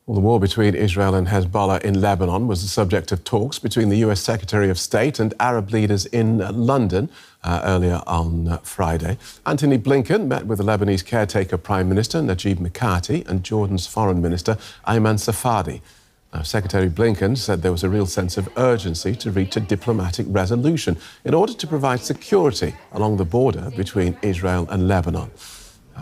Well, the war between Israel and Hezbollah in Lebanon was the subject of talks between the US Secretary of State and Arab leaders in London earlier on Friday. Antony Blinken met with the Lebanese caretaker Prime Minister Najib Mikati and Jordan's Foreign Minister Ayman Safadi. Secretary Blinken said there was a real sense of urgency to reach a diplomatic resolution in order to provide security along the border between Israel and Lebanon.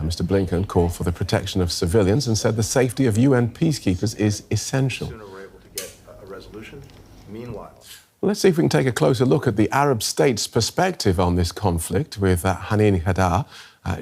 Mr. Blinken called for the protection of civilians and said the safety of UN peacekeepers is essential. Sooner we're able to get a resolution. Meanwhile, let's see if we can take a closer look at the Arab states' perspective on this conflict with Hanin Ghaddar.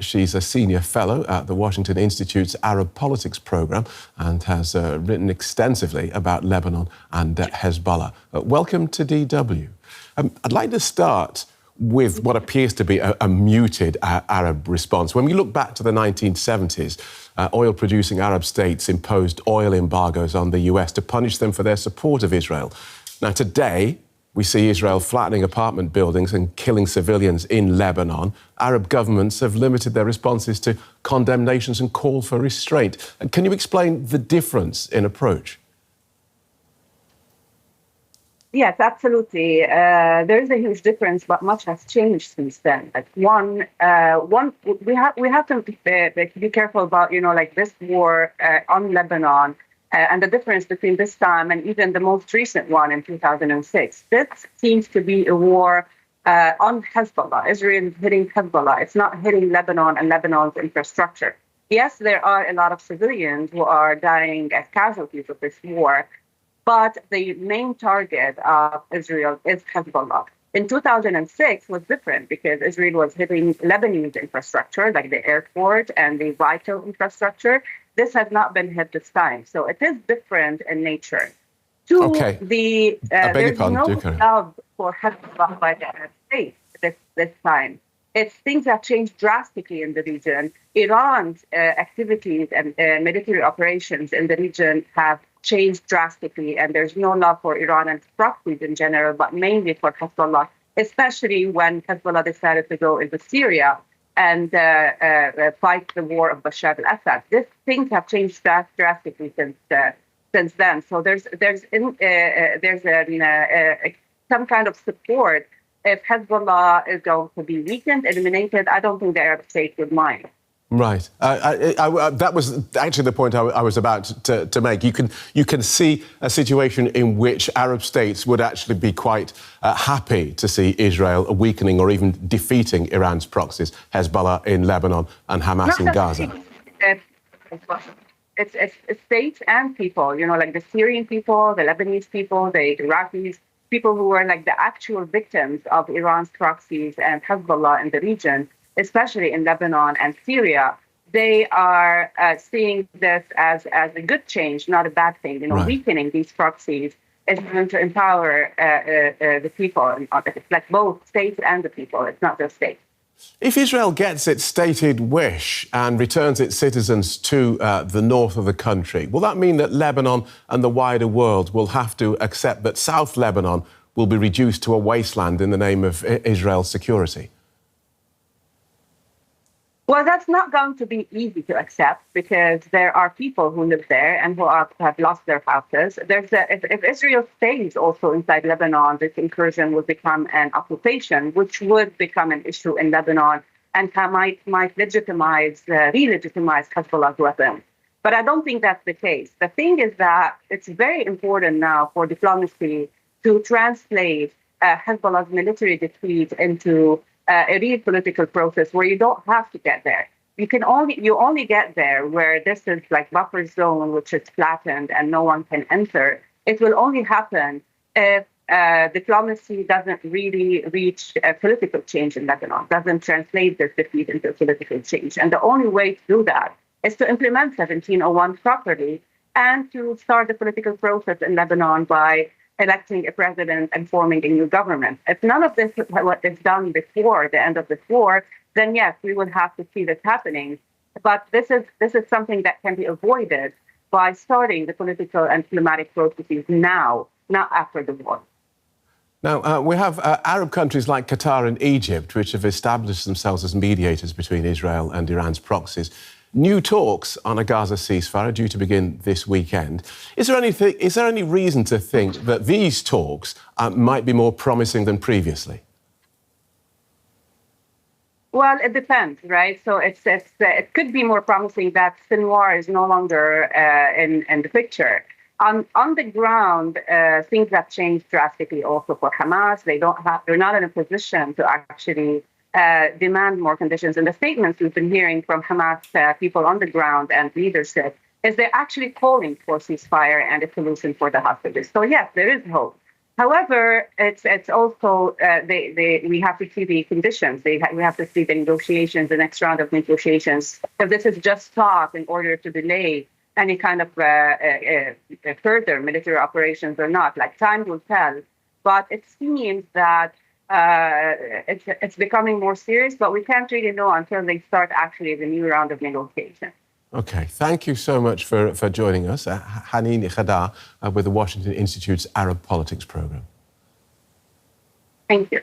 She's a senior fellow at the Washington Institute's Arab Politics program and has written extensively about Lebanon and Hezbollah. Welcome to DW. I'd like to start with what appears to be a muted Arab response. When we look back to the 1970s, oil-producing Arab states imposed oil embargoes on the US to punish them for their support of Israel. Now, today, we see Israel flattening apartment buildings and killing civilians in Lebanon. Arab governments have limited their responses to condemnations and call for restraint. Can you explain the difference in approach? Yes, absolutely. There is a huge difference, but much has changed since then. Like we have to be careful about this war on Lebanon and the difference between this time and even the most recent one in 2006. This seems to be a war on Hezbollah. Israel is hitting Hezbollah. It's not hitting Lebanon and Lebanon's infrastructure. Yes, there are a lot of civilians who are dying as casualties of this war, but the main target of Israel is Hezbollah. In 2006 was different because Israel was hitting Lebanese infrastructure, like the airport and the vital infrastructure. This has not been hit this time. So it is different in nature. Okay. There's no love for Hezbollah by the Arab States this time. Things have changed drastically in the region. Iran's activities and military operations in the region have changed drastically, and there's no love for Iran and proxies in general, but mainly for Hezbollah, especially when Hezbollah decided to go into Syria and fight the war of Bashar al-Assad. Things have changed drastically since then. So there's some kind of support. If Hezbollah is going to be weakened, eliminated, I don't think the Arab states would mind. Right. That was actually the point I was about to make. You can see a situation in which Arab states would actually be quite happy to see Israel weakening or even defeating Iran's proxies, Hezbollah in Lebanon and Hamas in Gaza. It's states and people, like the Syrian people, the Lebanese people, the Iraqis, people who were like the actual victims of Iran's proxies and Hezbollah in the region, especially in Lebanon and Syria. They are seeing this as a good change, not a bad thing. Right. Weakening these proxies is going to empower the people. It's like both states and the people. It's not just states. If Israel gets its stated wish and returns its citizens to the north of the country, will that mean that Lebanon and the wider world will have to accept that South Lebanon will be reduced to a wasteland in the name of Israel's security? Well, that's not going to be easy to accept because there are people who live there and who have lost their houses. If Israel stays also inside Lebanon, this incursion will become an occupation, which would become an issue in Lebanon and might re-legitimize Hezbollah's weapons. But I don't think that's the case. The thing is that it's very important now for diplomacy to translate Hezbollah's military defeat into a real political process where you don't have to get there. You only get there where this is like buffer zone, which is flattened and no one can enter. It will only happen if diplomacy doesn't really reach a political change in Lebanon, doesn't translate this defeat into a political change. And the only way to do that is to implement 1701 properly and to start the political process in Lebanon by electing a president and forming a new government. If none of this is done before the end of this war, then yes, we would have to see this happening. But this is something that can be avoided by starting the political and diplomatic processes now, not after the war. Now, we have Arab countries like Qatar and Egypt, which have established themselves as mediators between Israel and Iran's proxies. New talks on a Gaza ceasefire are due to begin this weekend. Is there any reason to think that these talks might be more promising than previously? Well, it depends, right? So it could be more promising that Sinwar is no longer in the picture. On the ground, things have changed drastically also for Hamas. They're not in a position to actually demand more conditions. And the statements we've been hearing from Hamas people on the ground and leadership is they're actually calling for ceasefire and a solution for the hostages. So yes, there is hope. However, it's also we have to see the conditions. We have to see the negotiations, the next round of negotiations. If this is just talk in order to delay any kind of further military operations or not, like time will tell. But it seems that it's becoming more serious, but we can't really know until they start actually the new round of negotiations. Okay, thank you so much for joining us. Hanin Ghaddar with the Washington Institute's Arab Politics Program. Thank you.